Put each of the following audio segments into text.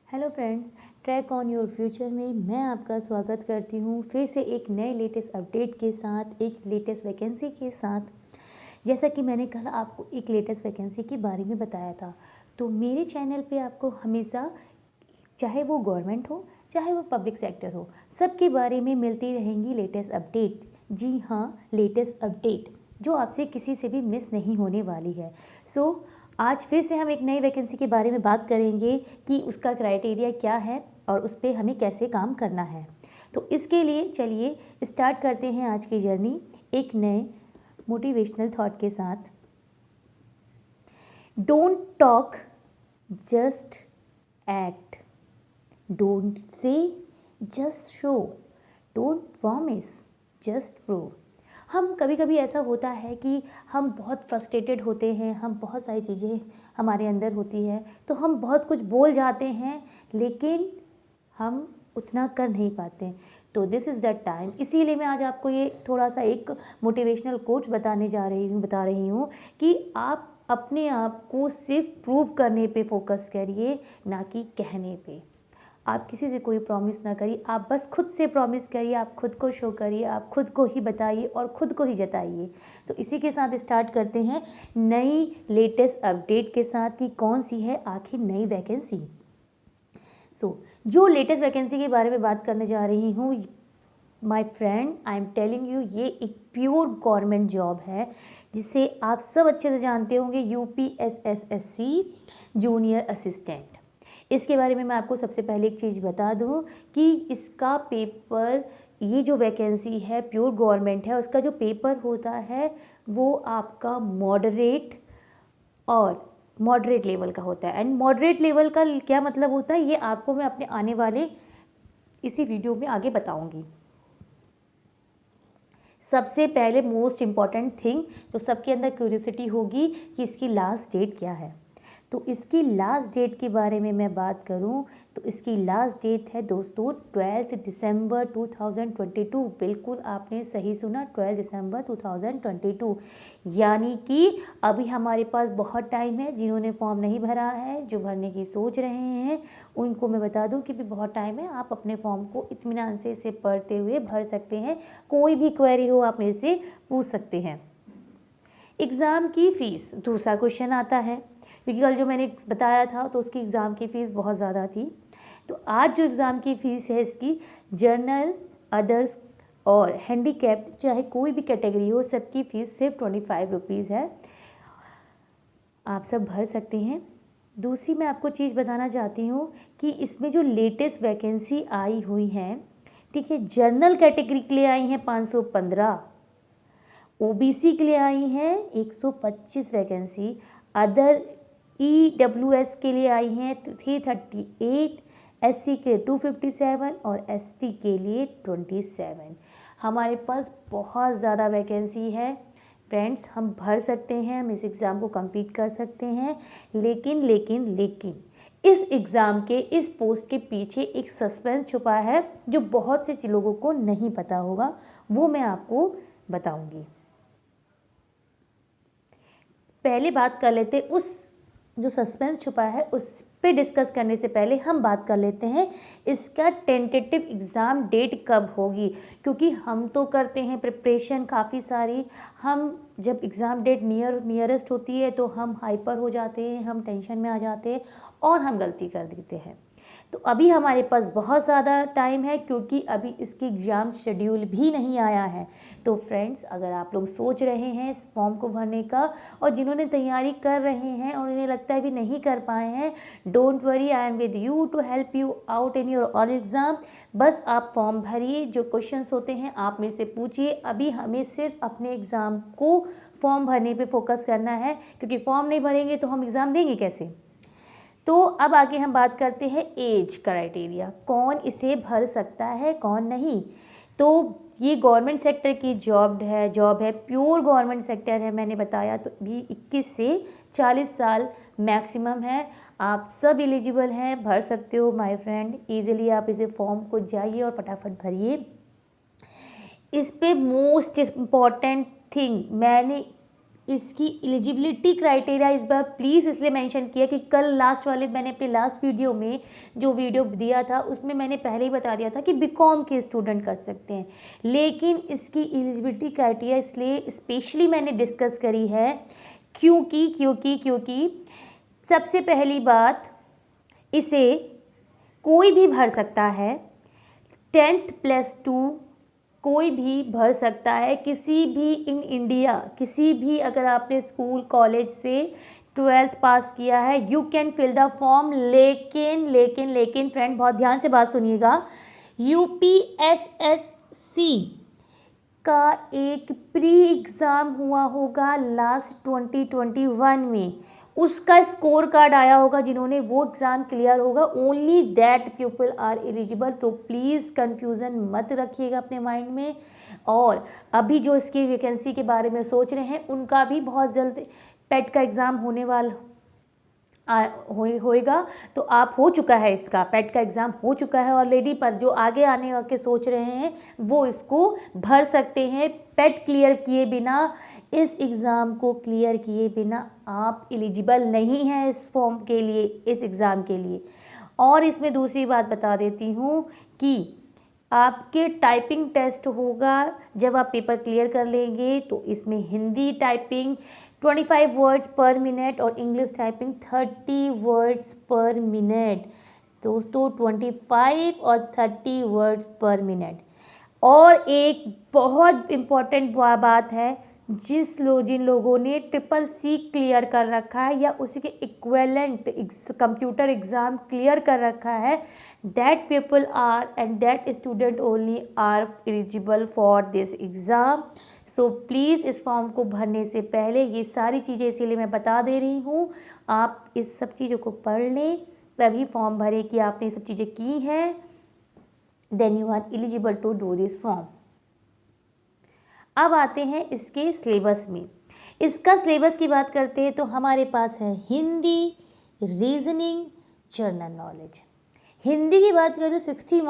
Hello friends, track on your future में मैं आपका स्वागत करती हूँ फिर से एक नए लेटेस्ट अपडेट के साथ, एक लेटेस्ट वैकेंसी के साथ। जैसा कि मैंने कल आपको एक लेटेस्ट वैकेंसी के बारे में बताया था, तो मेरे चैनल पे आपको हमेशा, चाहे वो गवर्नमेंट हो चाहे वो पब्लिक सेक्टर हो, सबके बारे में मिलती रहेंगी लेटेस्ट अपडेट। जी हाँ, लेटेस्ट अपडेट जो आपसे किसी से भी मिस नहीं होने वाली है। आज फिर से हम एक नई वैकेंसी के बारे में बात करेंगे कि उसका क्राइटेरिया क्या है और उस पर हमें कैसे काम करना है। तो इसके लिए चलिए स्टार्ट करते हैं आज की जर्नी एक नए मोटिवेशनल थॉट के साथ। Don't talk, just act. Don't say, just show. Don't promise, just prove. हम कभी कभी ऐसा होता है कि हम बहुत फ्रस्ट्रेटेड होते हैं, हम बहुत सारी चीज़ें हमारे अंदर होती है, तो हम बहुत कुछ बोल जाते हैं लेकिन हम उतना कर नहीं पाते। तो दिस इज़ दैट टाइम। इसीलिए मैं आज आपको ये थोड़ा सा एक मोटिवेशनल कोट बता रही हूँ कि आप अपने आप को सिर्फ प्रूव करने पे फोकस करिए, ना कि कहने पे। आप किसी से कोई प्रॉमिस ना करिए, आप बस खुद से प्रॉमिस करिए, आप खुद को शो करिए, आप खुद को ही बताइए और खुद को ही जताइए। तो इसी के साथ स्टार्ट करते हैं नई लेटेस्ट अपडेट के साथ कि कौन सी है आखिर नई वैकेंसी। जो लेटेस्ट वैकेंसी के बारे में बात करने जा रही हूँ my friend, I am telling you, ये एक प्योर गवर्नमेंट जॉब है जिसे आप सब अच्छे से जानते होंगे, यूपीएसएससी जूनियर असिस्टेंट। इसके बारे में मैं आपको सबसे पहले एक चीज़ बता दूं कि इसका पेपर, ये जो वैकेंसी है प्योर गवर्नमेंट है, उसका जो पेपर होता है वो आपका मॉडरेट लेवल का होता है। एंड मॉडरेट लेवल का क्या मतलब होता है, ये आपको मैं अपने आने वाले इसी वीडियो में आगे बताऊंगी। सबसे पहले मोस्ट इम्पॉर्टेंट थिंग जो सबके अंदर क्यूरियोसिटी होगी कि इसकी लास्ट डेट क्या है। तो इसकी लास्ट डेट के बारे में मैं बात करूं तो इसकी लास्ट डेट है दोस्तों 12 दिसंबर 2022। बिल्कुल आपने सही सुना, 12 दिसंबर 2022। यानी कि अभी हमारे पास बहुत टाइम है। जिन्होंने फॉर्म नहीं भरा है, जो भरने की सोच रहे हैं, उनको मैं बता दूं कि भी बहुत टाइम है। आप अपने फॉर्म को इत्मीनान से इसे पढ़ते हुए भर सकते हैं। कोई भी क्वेरी हो आप मेरे से पूछ सकते हैं। एग्ज़ाम की फ़ीस, दूसरा क्वेश्चन आता है, क्योंकि कल जो मैंने बताया था तो उसकी एग्ज़ाम की फ़ीस बहुत ज़्यादा थी। तो आज जो एग्ज़ाम की फ़ीस है इसकी, जर्नल, अदर्स और हैंडीकैप्ड, चाहे कोई भी कैटेगरी हो, सबकी फ़ीस सिर्फ 25 रुपीज़ है। आप सब भर सकते हैं। दूसरी मैं आपको चीज़ बताना चाहती हूँ कि इसमें जो लेटेस्ट वैकेंसी आई हुई है, ठीक है, जर्नल कैटेगरी के लिए आई हैं 515, ओबीसी के लिए आई हैं 125 वैकेंसी, अदर ईडब्ल्यूएस के लिए आई हैं 338, एससी के 257 और एसटी के लिए 27। हमारे पास बहुत ज़्यादा वैकेंसी है फ्रेंड्स, हम भर सकते हैं, हम इस एग्ज़ाम को कंप्लीट कर सकते हैं। लेकिन इस एग्ज़ाम के, इस पोस्ट के पीछे एक सस्पेंस छुपा है जो बहुत से लोगों को नहीं पता होगा, वो मैं आपको बताऊंगी। पहले बात कर लेते उस जो सस्पेंस छुपा है उस पे डिस्कस करने से पहले हम बात कर लेते हैं इसका टेंटेटिव एग्ज़ाम डेट कब होगी। क्योंकि हम तो करते हैं प्रिपरेशन काफ़ी सारी, हम जब एग्ज़ाम डेट नियरेस्ट होती है तो हम हाइपर हो जाते हैं, हम टेंशन में आ जाते हैं और हम गलती कर देते हैं। तो अभी हमारे पास बहुत ज़्यादा टाइम है क्योंकि अभी इसकी एग्ज़ाम शेड्यूल भी नहीं आया है। तो फ्रेंड्स, अगर आप लोग सोच रहे हैं इस फॉर्म को भरने का और जिन्होंने तैयारी कर रहे हैं और उन्हें लगता है भी नहीं कर पाए हैं, don't worry, I am with you to help you out in your all exam. बस आप फॉर्म भरिए, जो क्वेश्चंस होते हैं आप मेरे से पूछिए। अभी हमें सिर्फ अपने एग्ज़ाम को फॉर्म भरने पे फोकस करना है, क्योंकि फॉर्म नहीं भरेंगे तो हम एग्ज़ाम देंगे कैसे। तो अब आगे हम बात करते हैं एज क्राइटेरिया, कौन इसे भर सकता है कौन नहीं। तो ये गवर्नमेंट सेक्टर की जॉब है, प्योर गवर्नमेंट सेक्टर है, मैंने बताया। तो भी 21 से 40 साल मैक्सिमम है। आप सब एलिजिबल हैं, भर सकते हो माय फ्रेंड, इजीली आप इसे फॉर्म को जाइए और फटाफट भरिए। इस पे मोस्ट इम्पॉर्टेंट थिंग मैंने इसकी एलिजिबिलिटी क्राइटेरिया इस बार प्लीज़ इसलिए मेंशन किया कि कल लास्ट वाले मैंने अपने लास्ट वीडियो में जो वीडियो दिया था उसमें मैंने पहले ही बता दिया था कि बीकॉम के स्टूडेंट कर सकते हैं, लेकिन इसकी एलिजिबिलिटी क्राइटेरिया इसलिए स्पेशली मैंने डिस्कस करी है क्योंकि सबसे पहली बात, इसे कोई भी भर सकता है, 10th+2 कोई भी भर सकता है, किसी भी इन इंडिया, किसी भी अगर आपने स्कूल कॉलेज से 12th पास किया है, you can fill the form. लेकिन फ्रेंड बहुत ध्यान से बात सुनिएगा, यूपीएसएससी का एक प्री एग्ज़ाम हुआ होगा लास्ट 2021 में, उसका स्कोर कार्ड आया होगा, जिन्होंने वो एग्ज़ाम क्लियर होगा, only that people are eligible. तो प्लीज़ कन्फ्यूज़न मत रखिएगा अपने माइंड में। और अभी जो इसकी वैकेंसी के बारे में सोच रहे हैं उनका भी बहुत जल्द पेट का एग्ज़ाम होने वाला होएगा। तो आप हो चुका है, इसका पेट का एग्ज़ाम हो चुका है ऑलरेडी, पर जो आगे आने के सोच रहे हैं वो इसको भर सकते हैं। पेट क्लियर किए बिना, इस एग्ज़ाम को क्लियर किए बिना आप एलिजिबल नहीं हैं इस फॉर्म के लिए, इस एग्ज़ाम के लिए। और इसमें दूसरी बात बता देती हूँ कि आपके टाइपिंग टेस्ट होगा जब आप पेपर क्लियर कर लेंगे, तो इसमें Hindi typing 25 words per minute और English typing 30 words per minute. दोस्तों 25 और 30 वर्ड्स पर मिनट। और एक बहुत इम्पॉर्टेंट बात है, जिन लोगों ने CCC क्लियर कर रखा है या उसी के इक्विवेलेंट कंप्यूटर एग्ज़ाम क्लियर कर रखा है, that people are and that student only are eligible for this exam. So please इस फॉर्म को भरने से पहले ये सारी चीज़ें इसीलिए मैं बता दे रही हूँ, आप इस सब चीज़ों को पढ़ लें, तभी फॉर्म भरे कि आपने ये सब चीज़ें की हैं, then you are eligible to do this form. अब आते हैं इसके सिलेबस में। इसका सिलेबस की बात करते हैं तो हमारे पास है Hindi, reasoning, general knowledge. Hindi की बात करें तो 60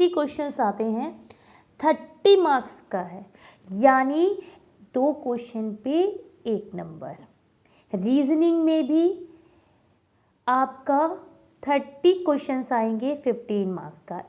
क्वेश्चंस आते हैं, 30 मार्क्स का है, यानी 2 क्वेश्चन पे 1 नंबर। रीजनिंग में भी आपका 30 क्वेश्चंस आएंगे, 15 मार्क्स का।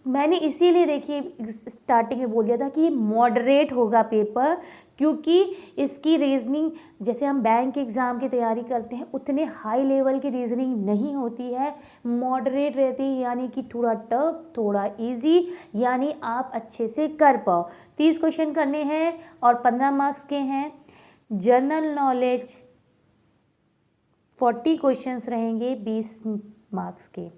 मैंने इसीलिए देखिए स्टार्टिंग में बोल दिया था कि ये मॉडरेट होगा पेपर, क्योंकि इसकी रीजनिंग जैसे हम बैंक के एग्ज़ाम की तैयारी करते हैं उतने हाई लेवल की रीजनिंग नहीं होती है, मॉडरेट रहती है, यानी कि थोड़ा टफ थोड़ा इजी, यानी आप अच्छे से कर पाओ। 30 क्वेश्चन करने हैं और 15 मार्क्स के हैं। जनरल नॉलेज 40 क्वेश्चंस रहेंगे, 20 मार्क्स के।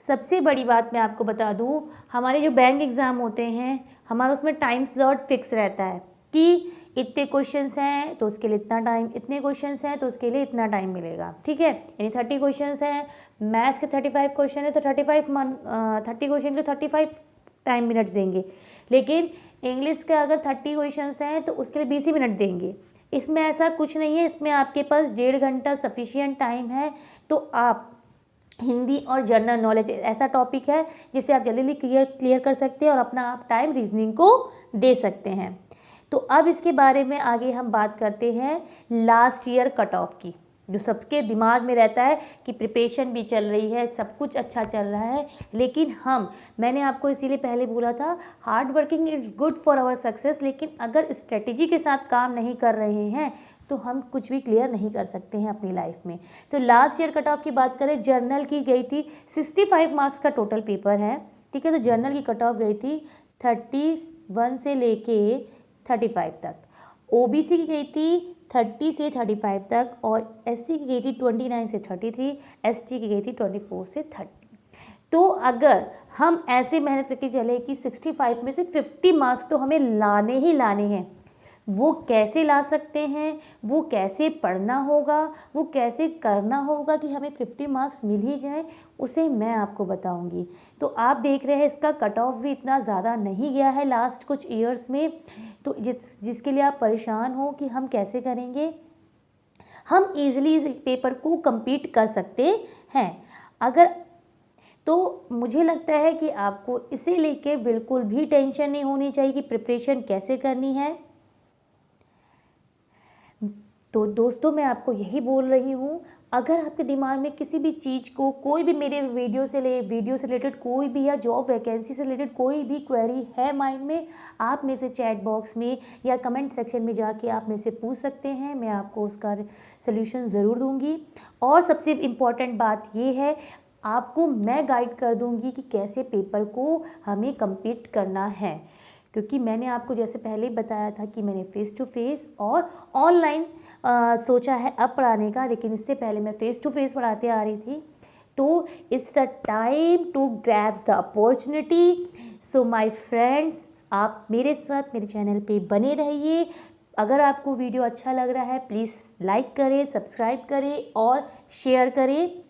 सबसे बड़ी बात मैं आपको बता दूं, हमारे जो बैंक एग्ज़ाम होते हैं हमारा उसमें टाइम स्लॉट फिक्स रहता है कि इतने क्वेश्चंस हैं तो उसके लिए इतना टाइम, इतने क्वेश्चंस हैं तो उसके लिए इतना टाइम मिलेगा, ठीक है। यानी 30 क्वेश्चंस हैं, मैथ्स के 35 क्वेश्चन है तो 30 क्वेश्चन के 35 टाइम मिनट्स देंगे, लेकिन इंग्लिश के अगर 30 क्वेश्चंस हैं तो उसके लिए 20 ही मिनट देंगे। इसमें ऐसा कुछ नहीं है, इसमें आपके पास 1.5 घंटा सफिशिएंट टाइम है। तो आप हिंदी और जनरल नॉलेज ऐसा टॉपिक है जिसे आप जल्दी क्लियर कर सकते हैं और अपना आप टाइम रीजनिंग को दे सकते हैं। तो अब इसके बारे में आगे हम बात करते हैं लास्ट ईयर कट ऑफ की, जो सबके दिमाग में रहता है कि प्रिपरेशन भी चल रही है, सब कुछ अच्छा चल रहा है, लेकिन मैंने आपको इसीलिए पहले बोला था hard working is good for our success, लेकिन अगर स्ट्रेटेजी के साथ काम नहीं कर रहे हैं तो हम कुछ भी क्लियर नहीं कर सकते हैं अपनी लाइफ में। तो लास्ट ईयर कट ऑफ की बात करें, जर्नल की गई थी 65 मार्क्स का टोटल पेपर है, ठीक है। तो जर्नल की कट ऑफ गई थी 31 से लेके 35 तक, ओबीसी की गई थी 30 से 35 तक, और एससी की गई थी 29 से 33, एसटी की गई थी 24 से 30। तो अगर हम ऐसे मेहनत करके चले कि 65 में से 50 मार्क्स तो हमें लाने ही लाने हैं, वो कैसे ला सकते हैं, वो कैसे पढ़ना होगा, वो कैसे करना होगा कि हमें 50 मार्क्स मिल ही जाए, उसे मैं आपको बताऊंगी। तो आप देख रहे हैं इसका कट ऑफ भी इतना ज़्यादा नहीं गया है लास्ट कुछ ईयर्स में, तो जिसके लिए आप परेशान हो कि हम कैसे करेंगे, हम ईज़िली इस पेपर को कंप्लीट कर सकते हैं। तो मुझे लगता है कि आपको इसे लेके बिल्कुल भी टेंशन नहीं होनी चाहिए कि प्रिपरेशन कैसे करनी है। तो दोस्तों मैं आपको यही बोल रही हूँ, अगर आपके दिमाग में किसी भी चीज़ को, कोई भी मेरे वीडियो से रिलेटेड कोई भी या जॉब वैकेंसी से रिलेटेड कोई भी क्वेरी है माइंड में, आप मेरे से चैट बॉक्स में या कमेंट सेक्शन में जाके आप मेरे से पूछ सकते हैं। मैं आपको उसका सल्यूशन ज़रूर दूंगी। और सबसे इम्पॉर्टेंट बात ये है, आपको मैं गाइड कर दूंगी कि कैसे पेपर को हमें कंप्लीट करना है, क्योंकि मैंने आपको जैसे पहले ही बताया था कि मैंने फ़ेस टू फेस और ऑनलाइन सोचा है अब पढ़ाने का, लेकिन इससे पहले मैं फ़ेस टू फेस पढ़ाते आ रही थी। तो it's a time to grab the opportunity. So my friends, आप मेरे साथ मेरे चैनल पे बने रहिए। अगर आपको वीडियो अच्छा लग रहा है प्लीज़ लाइक करें, सब्सक्राइब करें और शेयर करें।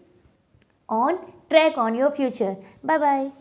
On track on your future. Bye bye.